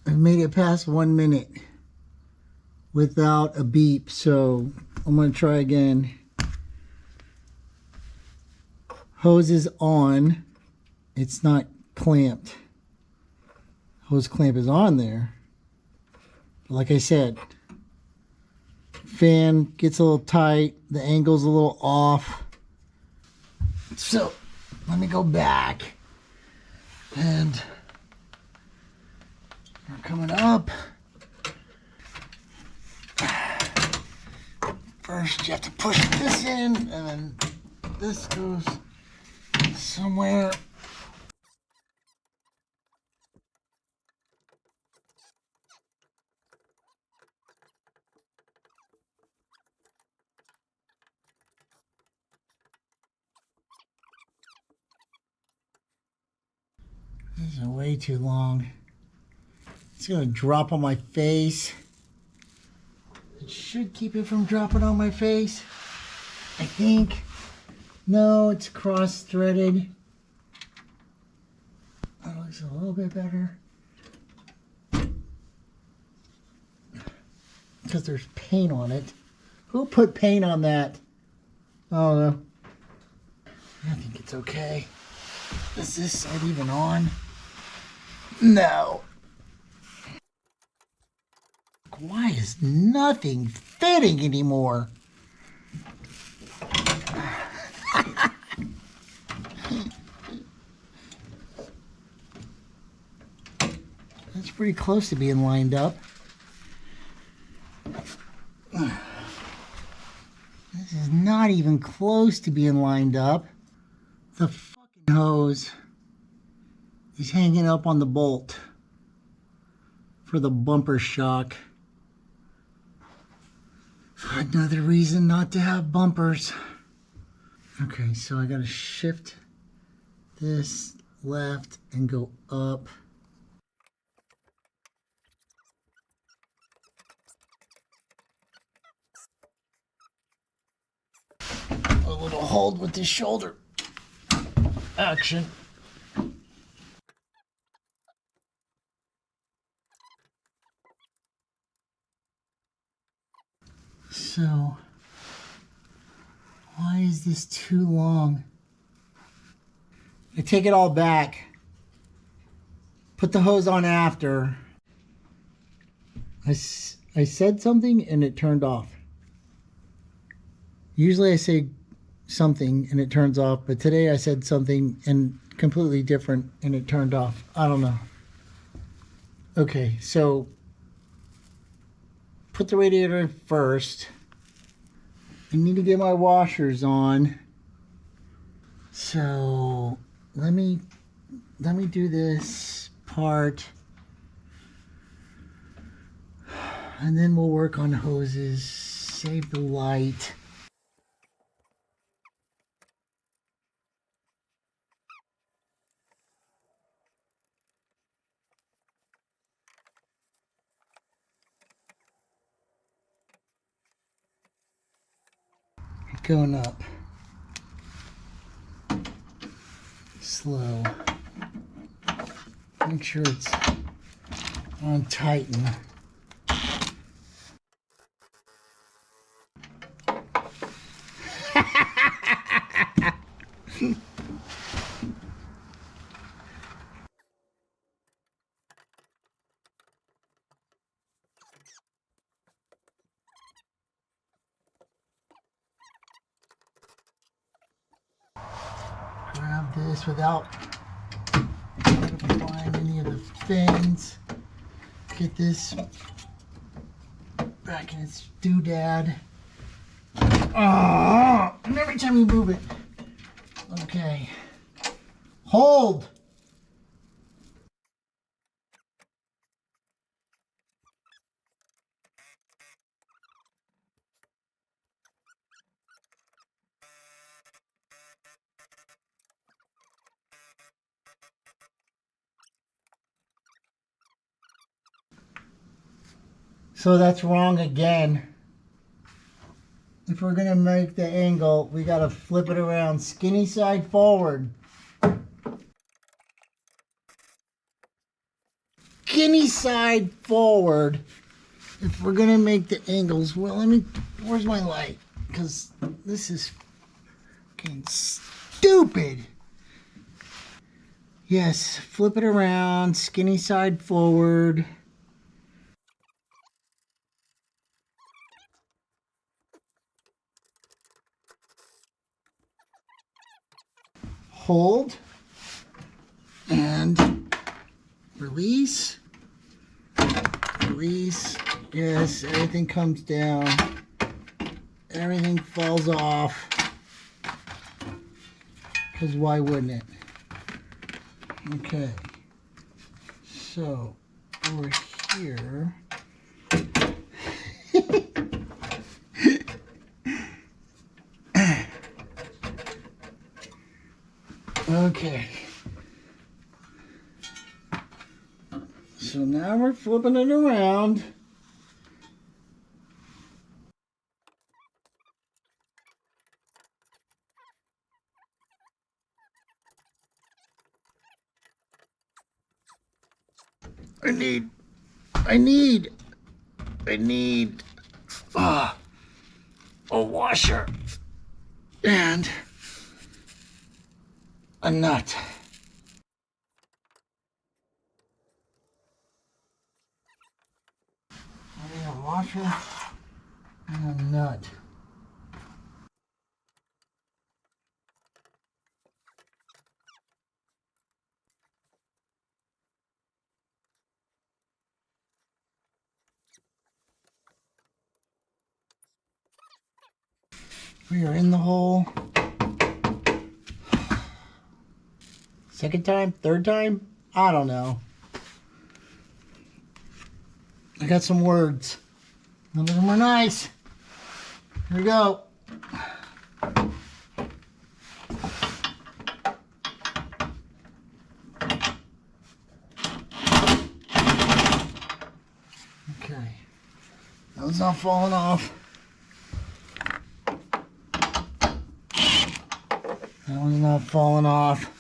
I've made it past 1 minute without a beep, so I'm going to try again. Hose is on. It's not clamped. Hose clamp is on there. But like I said, fan gets a little tight. The angle's a little off. So let me go back. And we're coming up. First you have to push this in, and then this goes somewhere. This is way too long. It's gonna drop on my face. It should keep it from dropping on my face, I think. No, it's cross-threaded. That looks a little bit better. Because there's paint on it. Who put paint on that? Oh no. I think it's okay. Is this side even on? No. Why is nothing fitting anymore? That's pretty close to being lined up. This is not even close to being lined up. The fucking hose is hanging up on the bolt for the bumper shock. Another reason not to have bumpers. Okay, so I gotta shift this left and go up. A little hold with the shoulder action. So, why is this too long? I take it all back. Put the hose on after. I said something and it turned off. Usually I say something and it turns off, but today I said something and completely different and it turned off. I don't know. Okay, so put the radiator in first. I need to get my washers on. So let me do this part, and then we'll work on hoses. Save the light. Going up. Slow. Make sure it's on tighten. Grab this without applying any of the fins. Get this back in its doodad. Oh, and every time you move it. Okay. Hold. So that's wrong again. If we're gonna make the angle, we gotta flip it around, skinny side forward. skinny side forward if we're gonna make the angles. Well, where's my light? Because this is fucking stupid. Yes, flip it around, skinny side forward. Hold and release. Release. Yes, everything comes down. Everything falls off. Because why wouldn't it? Okay. So, over here. Okay. So now we're flipping it around. I need a washer and a nut. I need a washer and a nut. We are in the hole. Second time? Third time? I don't know. I got some words. None of them are nice. Here we go. Okay. That one's not falling off. That one's not falling off.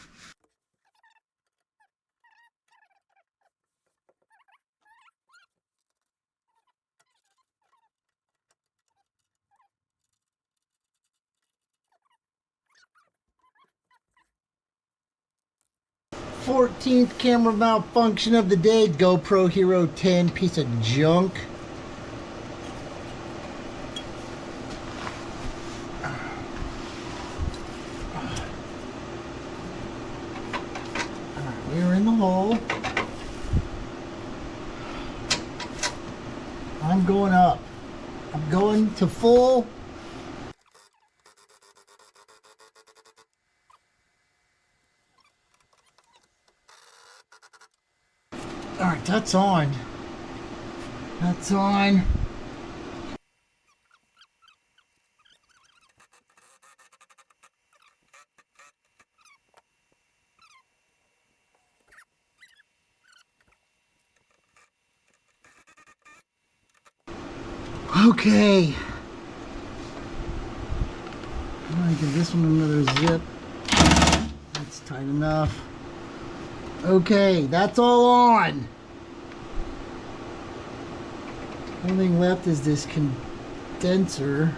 Fourteenth camera malfunction of the day. GoPro Hero 10 piece of junk. We're in the hole. I'm going up. I'm going to full. Alright, that's on. That's on. Okay. I'm gonna give this one another zip. That's tight enough. Okay, that's all on. The only thing left is this condenser.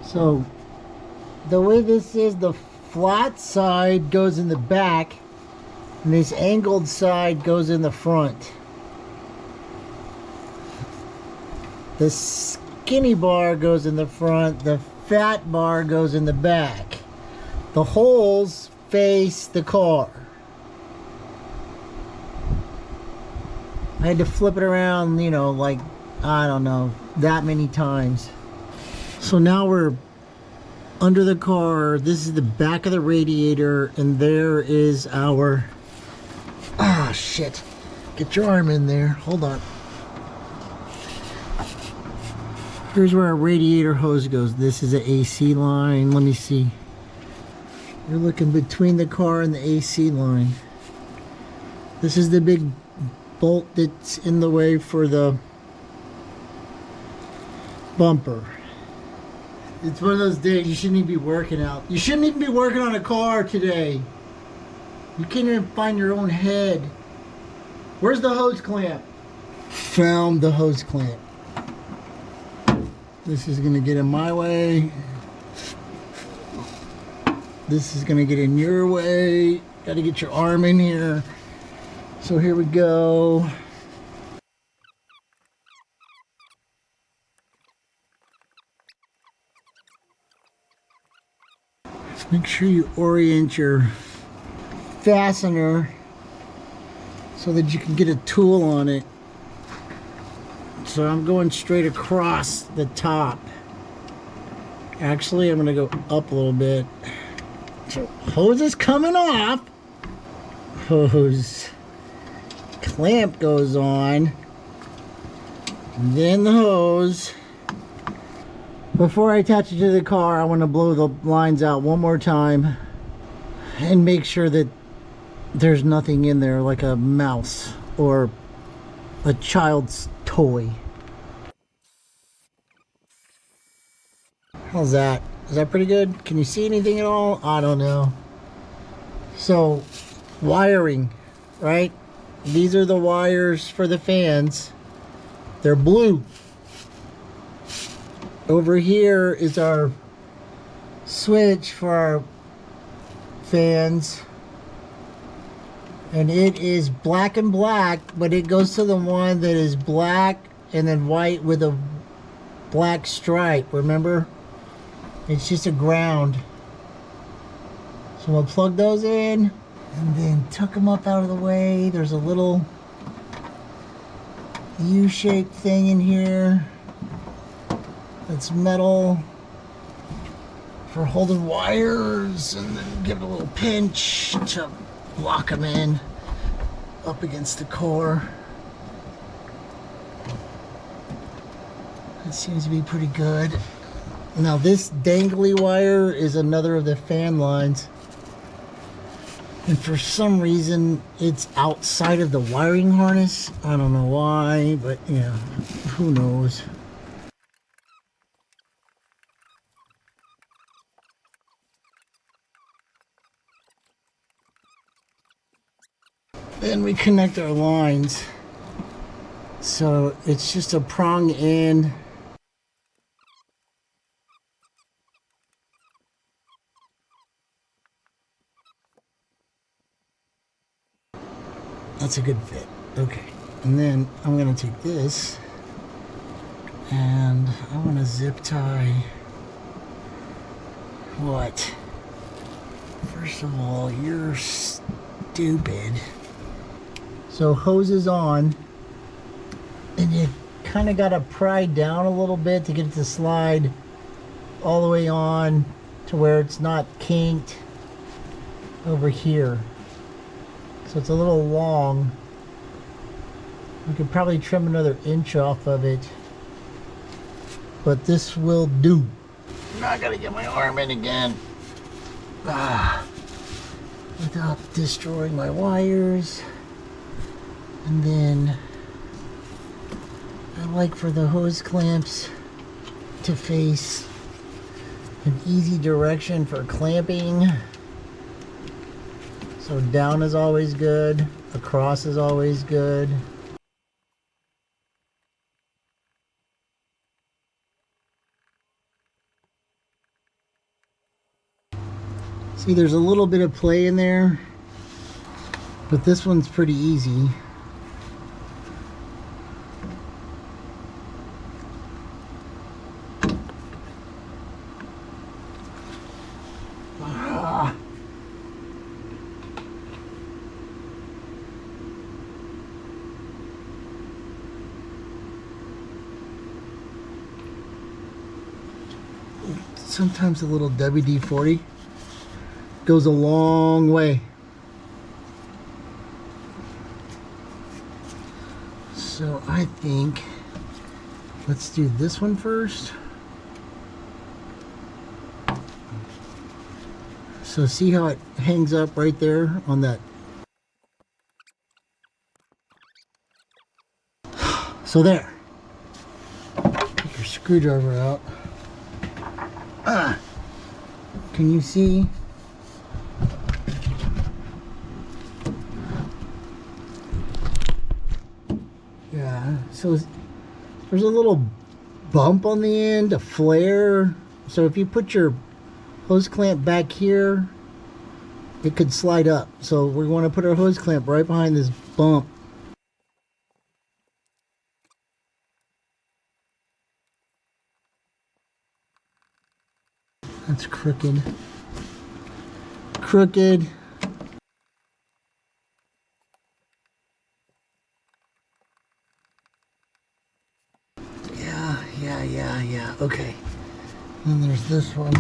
So the way this is, the flat side goes in the back and this angled side goes in the front. The skinny bar goes in the front, the fat bar goes in the back. The holes face the car. I had to flip it around, you know, like, I don't know, that many times. So now we're under the car. This is the back of the radiator, and there is our... Ah, shit. Get your arm in there. Hold on. Here's where our radiator hose goes. This is an AC line. Let me see. You're looking between the car and the AC line. This is the big bolt that's in the way for the bumper. It's one of those days you shouldn't even be working out. You shouldn't even be working on a car today. You can't even find your own head. Where's the hose clamp? Found the hose clamp. This is gonna get in my way. This is gonna get in your way. Gotta get your arm in here. So here we go. Make sure you orient your fastener so that you can get a tool on it. So I'm going straight across the top. Actually, I'm going to go up a little bit. So hose is coming off. Hose clamp goes on. Then the hose. Before I attach it to the car, I want to blow the lines out one more time and make sure that there's nothing in there like a mouse or a child's toy. How's that? Is that pretty good? Can you see anything at all? I don't know. So, wiring, right? These are the wires for the fans. They're blue. Over here is our switch for our fans, and it is black and black, but it goes to the one that is black and then white with a black stripe. Remember, it's just a ground. So we'll plug those in and then tuck them up out of the way. There's a little U-shaped thing in here. It's metal for holding wires, and then give it a little pinch to lock them in up against the core. That seems to be pretty good. Now this dangly wire is another of the fan lines, and for some reason it's outside of the wiring harness. I don't know why, but yeah, who knows. Then we connect our lines. So it's just a prong in. That's a good fit. Okay. And then I'm going to take this and I want to zip tie what? First of all, you're stupid. So hose is on, and you kind of got to pry down a little bit to get it to slide all the way on to where it's not kinked over here. So it's a little long. We could probably trim another inch off of it, but this will do. Now I gotta get my arm in again. Without destroying my wires. And then I like for the hose clamps to face an easy direction for clamping. So down is always good, across is always good. See, there's a little bit of play in there, but this one's pretty easy. Sometimes a little WD-40 goes a long way. So I think let's do this one first. So see how it hangs up right there on that. So there. Take your screwdriver out. Can you see? Yeah, so there's a little bump on the end, a flare. So if you put your hose clamp back here, it could slide up. So we're going to put our hose clamp right behind this bump. That's crooked. Crooked. Yeah. Okay. And there's this one.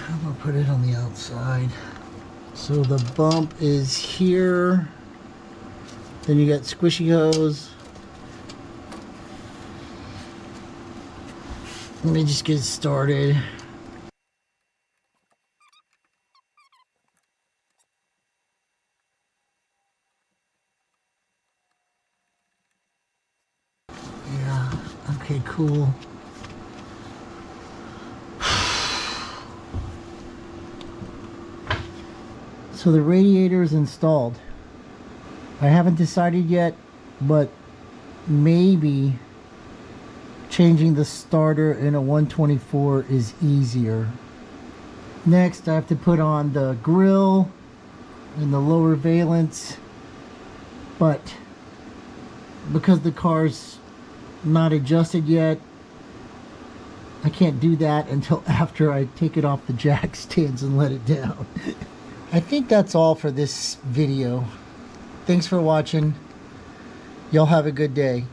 I'm gonna put it on the outside. So the bump is here. Then you got squishy hose. Let me just get started. Yeah, okay, cool. So the radiator is installed. I haven't decided yet, but maybe changing the starter in a 124 is easier. Next, I have to put on the grill and the lower valence, but because the car's not adjusted yet, I can't do that until after I take it off the jack stands and let it down. I think that's all for this video. Thanks for watching. Y'all have a good day.